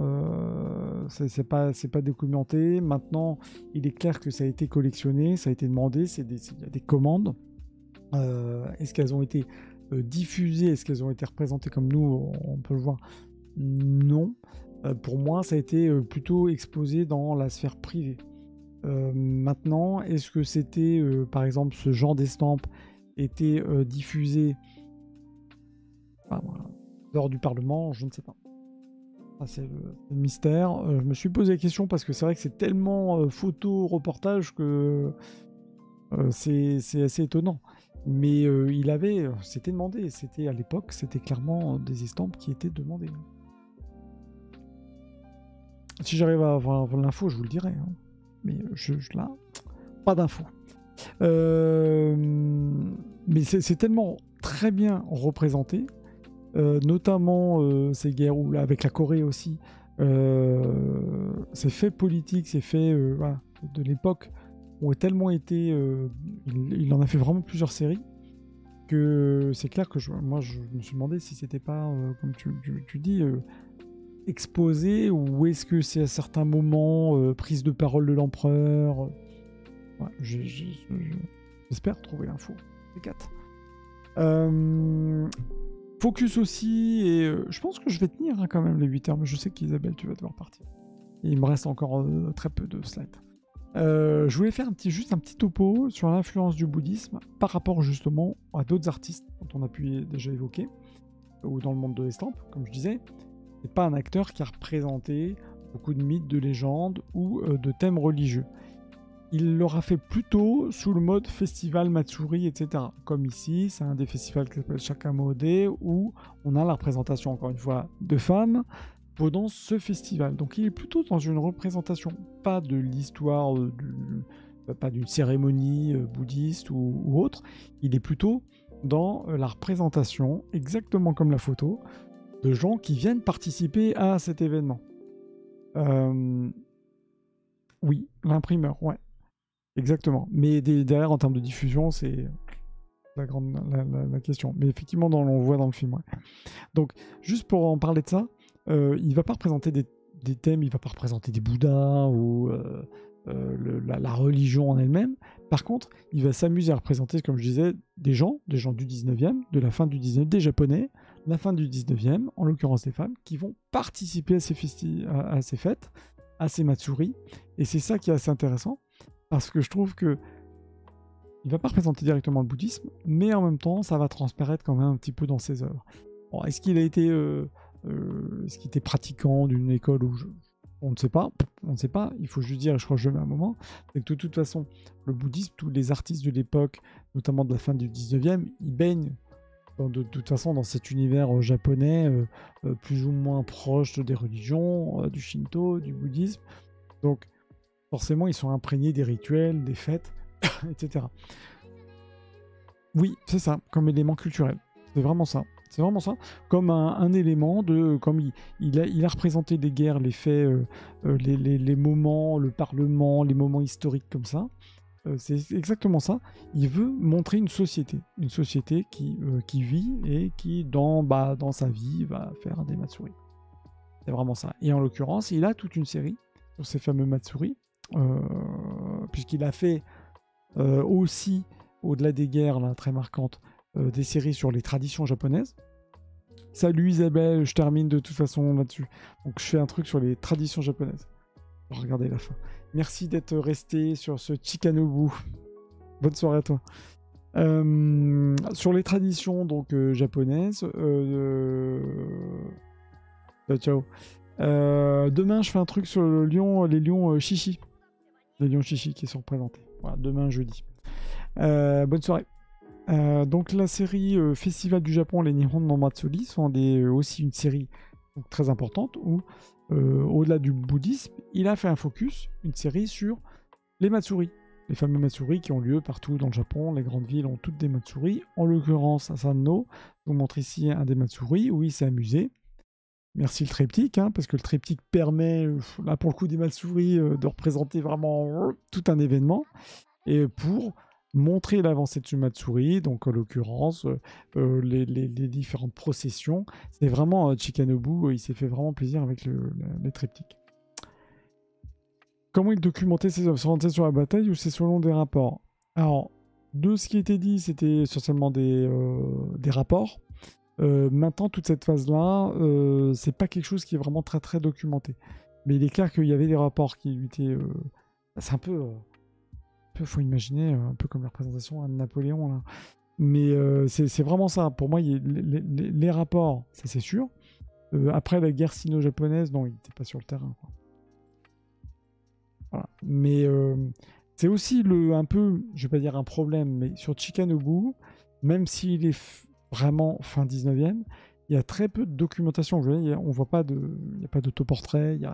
c'est pas documenté. Maintenant, il est clair que ça a été collectionné, ça a été demandé, il y a des commandes. Est-ce qu'elles ont été diffusées, est-ce qu'elles ont été représentées comme nous, on peut le voir? Non. Pour moi, ça a été plutôt exposé dans la sphère privée. Maintenant, est-ce que c'était, par exemple, ce genre d'estampes était diffusé dehors du Parlement? Je ne sais pas. Ça, c'est le mystère. Je me suis posé la question parce que c'est vrai que c'est tellement photo-reportage que c'est assez étonnant. Mais c'était demandé. C'était à l'époque, c'était clairement des estampes qui étaient demandées. Si j'arrive à avoir l'info, je vous le dirai. Hein. Mais là, pas d'info. Mais c'est tellement très bien représenté, notamment ces guerres où, là, avec la Corée aussi. Ces faits politiques, ces faits voilà, de l'époque ont tellement été. Il en a fait vraiment plusieurs séries que c'est clair que moi je me suis demandé si c'était pas, comme tu dis, exposé ou est-ce que c'est à certains moments prise de parole de l'empereur. Ouais, j'espère trouver l'info. Les 4. Focus aussi, et je pense que je vais tenir hein, quand même les 8 heures, mais je sais qu'Isabelle, tu vas devoir partir. Et il me reste encore très peu de slides. Je voulais faire juste un petit topo sur l'influence du bouddhisme par rapport justement à d'autres artistes dont on a pu déjà évoquer, ou dans le monde de l'estampe, comme je disais. C'est pas un acteur qui a représenté beaucoup de mythes, de légendes ou de thèmes religieux. Il l'aura fait plutôt sous le mode festival Matsuri, etc. Comme ici, c'est un des festivals qui s'appelle Shakamode, où on a la représentation, encore une fois, de femmes pendant ce festival. Donc il est plutôt dans une représentation, pas de l'histoire, pas d'une cérémonie bouddhiste ou autre. Il est plutôt dans la représentation, exactement comme la photo, de gens qui viennent participer à cet événement. Oui, l'imprimeur, ouais. Exactement. Mais derrière, en termes de diffusion, c'est la question. Mais effectivement, on voit dans le film. Ouais. Donc, juste pour en parler de ça, il ne va pas représenter des thèmes, il ne va pas représenter des Bouddhas ou la religion en elle-même. Par contre, il va s'amuser à représenter, comme je disais, des gens du 19e, de la fin du 19e, des Japonais, la fin du 19e, en l'occurrence des femmes, qui vont participer à ces fêtes, à ces Matsuri. Et c'est ça qui est assez intéressant. Parce que je trouve que il va pas représenter directement le bouddhisme, mais en même temps, ça va transparaître quand même un petit peu dans ses œuvres. Bon, est-ce qu'il était pratiquant d'une école où on ne sait pas. On ne sait pas. Il faut juste dire, et je crois que je le mets un moment, c'est que de toute façon, le bouddhisme, tous les artistes de l'époque, notamment de la fin du 19e, ils baignent de toute façon dans cet univers japonais plus ou moins proche des religions, du Shinto, du bouddhisme. Donc, forcément, ils sont imprégnés des rituels, des fêtes, etc. Oui, c'est ça, comme élément culturel. C'est vraiment ça. C'est vraiment ça. Comme un élément de... Comme il a représenté les guerres, les faits, les moments, le Parlement, les moments historiques comme ça. C'est exactement ça. Il veut montrer une société qui vit et qui, dans sa vie, va faire des Matsuri. C'est vraiment ça. Et en l'occurrence, il a toute une série sur ces fameux Matsuri. Puisqu'il a fait aussi au-delà des guerres là, très marquantes, des séries sur les traditions japonaises. Salut Isabelle, je termine de toute façon là-dessus. Donc je fais un truc sur les traditions japonaises. Regardez la fin. Merci d'être resté sur ce Chikanobu. Bonne soirée à toi. Sur les traditions donc japonaises. Ciao. Demain, je fais un truc sur les lions chichi. Les lions chichi qui sont représentés. Voilà, demain, jeudi. Bonne soirée. Donc la série Festival du Japon, les Nihon no Matsuri sont aussi une série donc, très importante où, au-delà du bouddhisme, il a fait un focus, une série sur les Matsuri. Les fameux Matsuri qui ont lieu partout dans le Japon. Les grandes villes ont toutes des Matsuri. En l'occurrence, à Sanno, je vous montre ici un des Matsuri où il s'est amusé. Merci le triptyque, hein, parce que le triptyque permet, là pour le coup des Matsuri, de représenter vraiment tout un événement. Et pour montrer l'avancée de ce Matsuri, donc en l'occurrence les différentes processions. C'est vraiment Chikanobu, il s'est fait vraiment plaisir avec les triptyques. Comment il documentait ses observations sur la bataille ou c'est selon des rapports? Alors, de ce qui était dit, c'était essentiellement des rapports. Maintenant, toute cette phase-là, c'est pas quelque chose qui est vraiment très très documenté. Mais il est clair qu'il y avait des rapports qui lui étaient... c'est un peu... faut imaginer, un peu comme la représentation de Napoléon. Là. Mais c'est vraiment ça. Pour moi, les rapports, ça c'est sûr. Après la guerre sino-japonaise, non, il n'était pas sur le terrain. Quoi. Voilà. Mais c'est aussi un peu, je vais pas dire un problème, mais sur Chikanobu, même s'il est vraiment fin 19e, il y a très peu de documentation. On voit pas il n'y a pas d'autoportrait, il n'y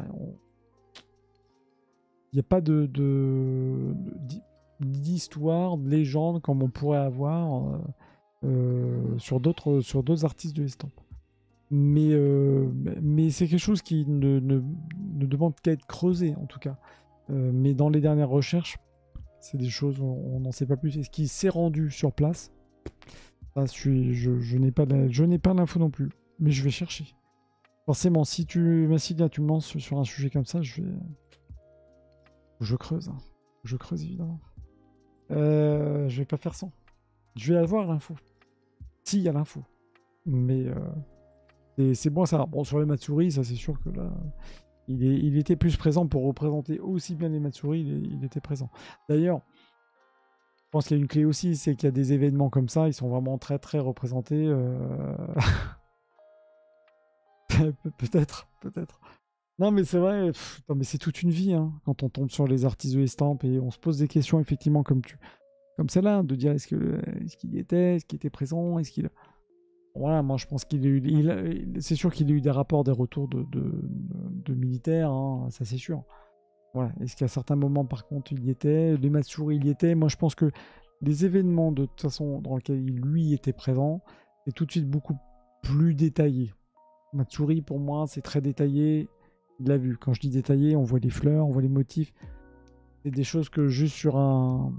a pas d'histoire, de légende comme on pourrait avoir sur d'autres artistes de l'estampe. Mais c'est quelque chose qui ne demande qu'à être creusé en tout cas. Mais dans les dernières recherches, c'est des choses on n'en sait pas plus. Et ce qui s'est rendu sur place, ça, je n'ai pas l'info non plus. Mais je vais chercher. Forcément, si Massilia, tu me lances sur un sujet comme ça, je creuse. Hein. Je creuse évidemment. Je vais pas faire sans. Je vais avoir l'info. Si, il y a l'info. Mais c'est bon ça. Bon, sur les Matsuri, ça c'est sûr que là, il était plus présent pour représenter aussi bien les Matsuri, il était présent. D'ailleurs, je pense qu'il y a une clé aussi, c'est qu'il y a des événements comme ça, ils sont vraiment très très représentés. Peut-être. Non, mais c'est vrai, non, mais c'est toute une vie hein, quand on tombe sur les artistes de l'estampe et on se pose des questions effectivement comme celle-là, de dire est-ce qu'il y était, est-ce qu'il était présent, est-ce qu'il... Voilà, moi je pense c'est sûr qu'il a eu des rapports, des retours de militaires, hein, ça c'est sûr. Voilà. Est-ce qu'à certains moments par contre il y était, les Matsuri il y était, moi je pense que les événements de toute façon dans lesquels lui était présent, c'est tout de suite beaucoup plus détaillé. Matsuri pour moi c'est très détaillé, il l'a vu, quand je dis détaillé on voit les fleurs, on voit les motifs, c'est des choses que juste sur un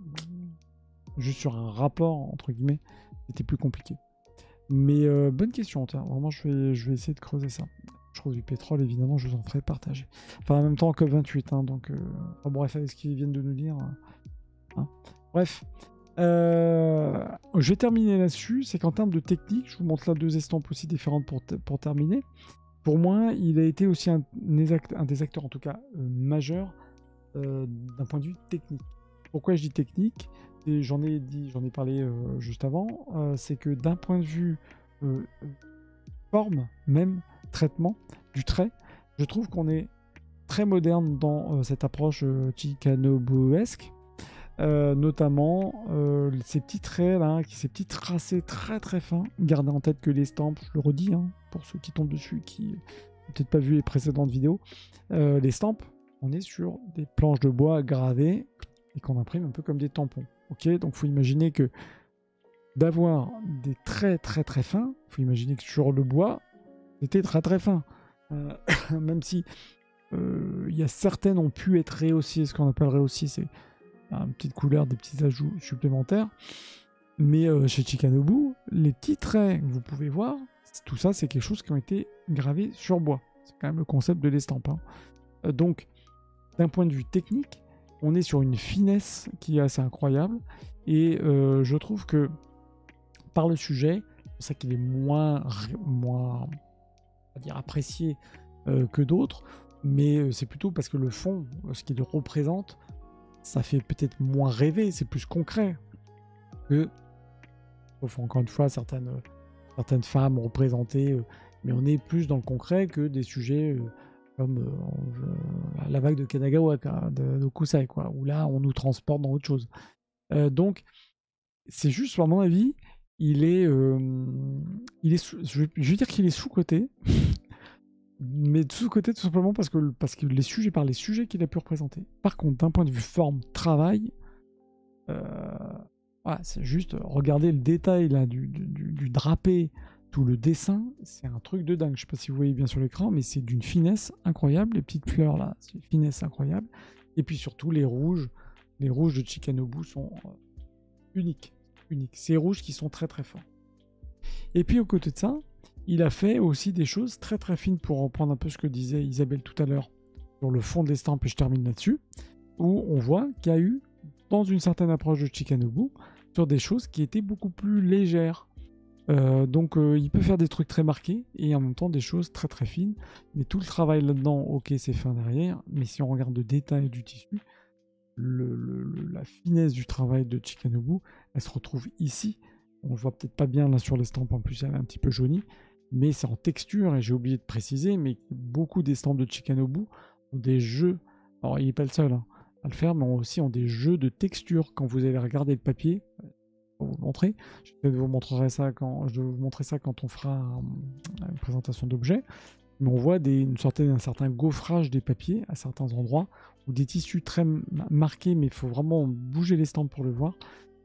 rapport entre guillemets c'était plus compliqué. Mais bonne question, vraiment je vais essayer de creuser ça. Je trouve du pétrole, évidemment, je vous en ferai partager. Enfin, en même temps que 28, hein, donc... bref, avec ce qu'ils viennent de nous dire... Hein. Bref. Je vais terminer là-dessus. C'est qu'en termes de technique, je vous montre là 2 estampes aussi différentes pour terminer. Pour moi, il a été aussi un des acteurs, en tout cas, majeurs d'un point de vue technique. Pourquoi je dis technique ? Et j'en ai parlé juste avant. C'est que d'un point de vue forme, même traitement du trait, je trouve qu'on est très moderne dans cette approche Chikanobu-esque, notamment ces petits traits là, ces petits tracés très très fins. Gardez en tête que l'estampe, je le redis, hein, pour ceux qui tombent dessus, qui n'ont peut-être pas vu les précédentes vidéos, l'estampe, on est sur des planches de bois gravées et qu'on imprime un peu comme des tampons. Ok, donc il faut imaginer que d'avoir des traits très très fins, il faut imaginer que sur le bois, c'était très très fin. Même si il y a certaines ont pu être rehaussées, ce qu'on appelle rehaussées, c'est une petite couleur, des petits ajouts supplémentaires. Mais chez Chikanobu, les petits traits que vous pouvez voir, tout ça c'est quelque chose qui ont été gravés sur bois. C'est quand même le concept de l'estampe. Hein. Donc, d'un point de vue technique, on est sur une finesse qui est assez incroyable. Et je trouve que par le sujet, c'est pour ça qu'il est moins on va dire, apprécié que d'autres. Mais c'est plutôt parce que le fond, ce qu'il représente, ça fait peut-être moins rêver, c'est plus concret que, encore une fois, certaines femmes représentées, mais on est plus dans le concret que des sujets comme la vague de Kanagawa, de Kusai, quoi, où là, on nous transporte dans autre chose. Donc, c'est juste, à mon avis, je vais dire qu'il est sous-coté, mais sous-coté tout simplement parce que les sujets, par les sujets qu'il a pu représenter. Par contre, d'un point de vue forme, travail, voilà, c'est juste regarder le détail là du drapé, tout le dessin, c'est un truc de dingue. Je sais pas si vous voyez bien sur l'écran, mais c'est d'une finesse incroyable. Les petites fleurs là, c'est une finesse incroyable. Et puis surtout les rouges de Chikanobu sont uniques. Ces rouges qui sont très très forts. Et puis au côté de ça, il a fait aussi des choses très très fines, pour reprendre un peu ce que disait Isabelle tout à l'heure sur le fond de l'estampe, et je termine là-dessus, où on voit qu'il y a eu, dans une certaine approche de Chikanobu, sur des choses qui étaient beaucoup plus légères. Donc il peut faire des trucs très marqués et en même temps des choses très très fines. Mais tout le travail là-dedans, ok, c'est fin derrière, mais si on regarde le détail du tissu, la finesse du travail de Chikanobu, elle se retrouve ici. On ne voit peut-être pas bien là sur l'estampe, en plus elle est un petit peu jaunie, mais c'est en texture, et j'ai oublié de préciser, mais beaucoup d'estampes de Chikanobu ont des jeux, alors il n'est pas le seul à le faire, mais aussi ont des jeux de texture. Quand vous allez regarder le papier, pour vous montrer, je vous montrerai ça quand on fera une présentation d'objets, mais on voit un certain gaufrage des papiers à certains endroits, ou des tissus très marqués, mais il faut vraiment bouger l'estampe pour le voir.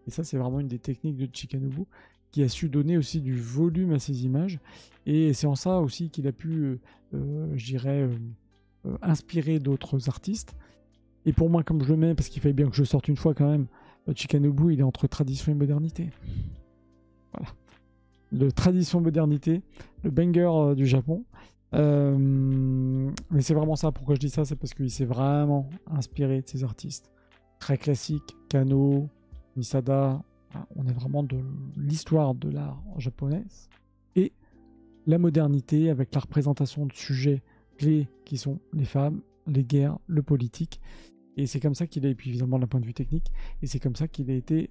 Et ça, c'est vraiment une des techniques de Chikanobu, qui a su donner aussi du volume à ses images. Et c'est en ça aussi qu'il a pu, je dirais, inspirer d'autres artistes. Et pour moi, comme je le mets, parce qu'il fallait bien que je sorte une fois quand même, Chikanobu, il est entre tradition et modernité. Voilà. Le tradition-modernité, le banger du Japon. Mais c'est vraiment ça. Pourquoi je dis ça, c'est parce qu'il s'est vraiment inspiré de ces artistes. Très classiques, Kano, Misada. On est vraiment de l'histoire de l'art japonaise. Et la modernité avec la représentation de sujets clés qui sont les femmes, les guerres, le politique. Et c'est comme ça qu'il a, et puis évidemment d'un point de vue technique, et c'est comme ça qu'il a été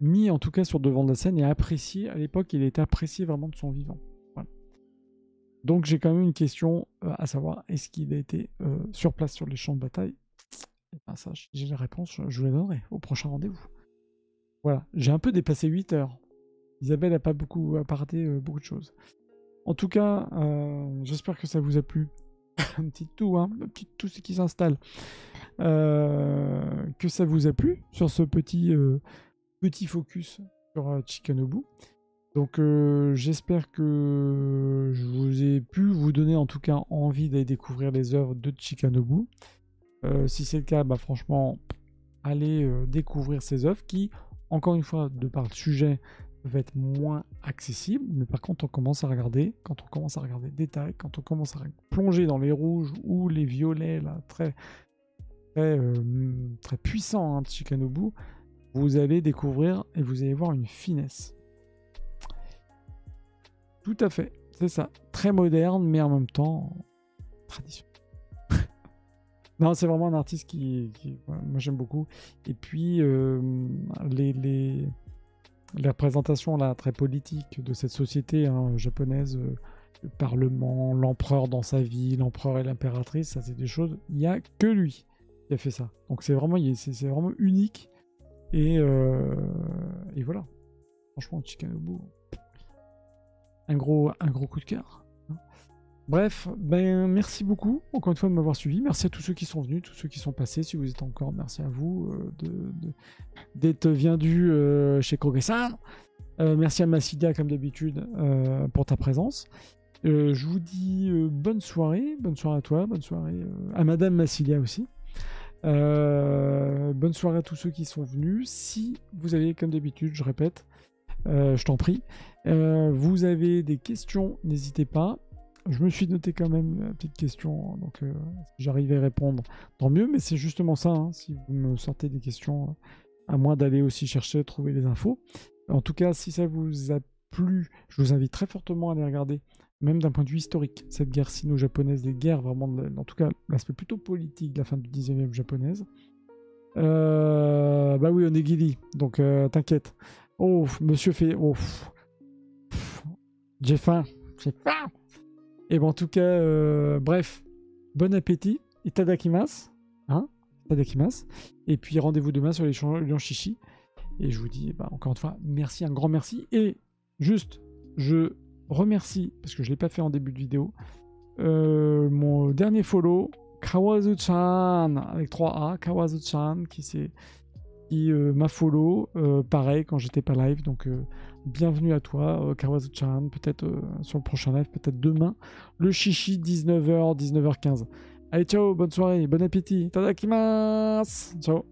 mis en tout cas sur le devant de la scène et apprécié. À l'époque, il a été apprécié vraiment de son vivant. Voilà. Donc j'ai quand même une question à savoir, est-ce qu'il a été sur place sur les champs de bataille? Et ben ça, j'ai la réponse, je vous la donnerai au prochain rendez-vous. Voilà, j'ai un peu dépassé 8 heures. Isabelle n'a pas raté beaucoup de choses. En tout cas, j'espère que ça vous a plu. Un petit toux, hein, un petit tout ce qui s'installe. Que ça vous a plu sur ce petit focus sur Chikanobu. Donc j'espère que je vous ai pu vous donner en tout cas envie d'aller découvrir les œuvres de Chikanobu. Si c'est le cas, bah, franchement, allez découvrir ces œuvres qui, encore une fois, de par le sujet, peuvent être moins accessibles, mais par contre, quand on commence à regarder le détail, quand on commence à plonger dans les rouges ou les violets, là, très puissants de Chikanobu, vous allez découvrir et vous allez voir une finesse. Tout à fait, c'est ça. Très moderne, mais en même temps, tradition. Non, c'est vraiment un artiste qui moi j'aime beaucoup. Et puis, la représentation là, très politique de cette société japonaise, le parlement, l'empereur dans sa vie, l'empereur et l'impératrice, ça c'est des choses, il n'y a que lui qui a fait ça. Donc c'est vraiment unique. Et voilà. Franchement, Chikanobu, un gros coup de cœur. Bref, ben merci beaucoup encore une fois de m'avoir suivi. Merci à tous ceux qui sont venus, tous ceux qui sont passés. Si vous êtes encore, merci à vous d'être viendu chez Koge-san. Merci à Massilia comme d'habitude pour ta présence. Je vous dis bonne soirée à toi, bonne soirée à Madame Massilia aussi. Bonne soirée à tous ceux qui sont venus. Si vous avez, comme d'habitude, je répète, je t'en prie, vous avez des questions, n'hésitez pas. Je me suis noté quand même une petite question, donc si j'arrive à y répondre, tant mieux, mais c'est justement ça, hein, si vous me sortez des questions, à moins d'aller aussi chercher, trouver les infos. En tout cas, si ça vous a plu, je vous invite très fortement à aller regarder, même d'un point de vue historique, cette guerre sino-japonaise, les guerres vraiment, en tout cas l'aspect plutôt politique de la fin du 19e japonaise. Bah oui, Onigiri, donc t'inquiète. Oh, monsieur fait... Oh, j'ai faim, j'ai faim. Et bon, en tout cas, bref, bon appétit, itadakimasu, hein, itadakimasu. Et puis rendez-vous demain sur les Lions Chichi. Et je vous dis, bah, encore une fois, merci, un grand merci. Et juste, je remercie, parce que je ne l'ai pas fait en début de vidéo, mon dernier follow, Kawazu-chan, avec 3A, Kawazu-chan, qui m'a follow, pareil, quand j'étais pas live. Donc, bienvenue à toi, Kawazu-chan. Peut-être sur le prochain live, peut-être demain. Le chichi, 19h, 19h15. Allez, ciao, bonne soirée, bon appétit. Tadakimasu. Ciao.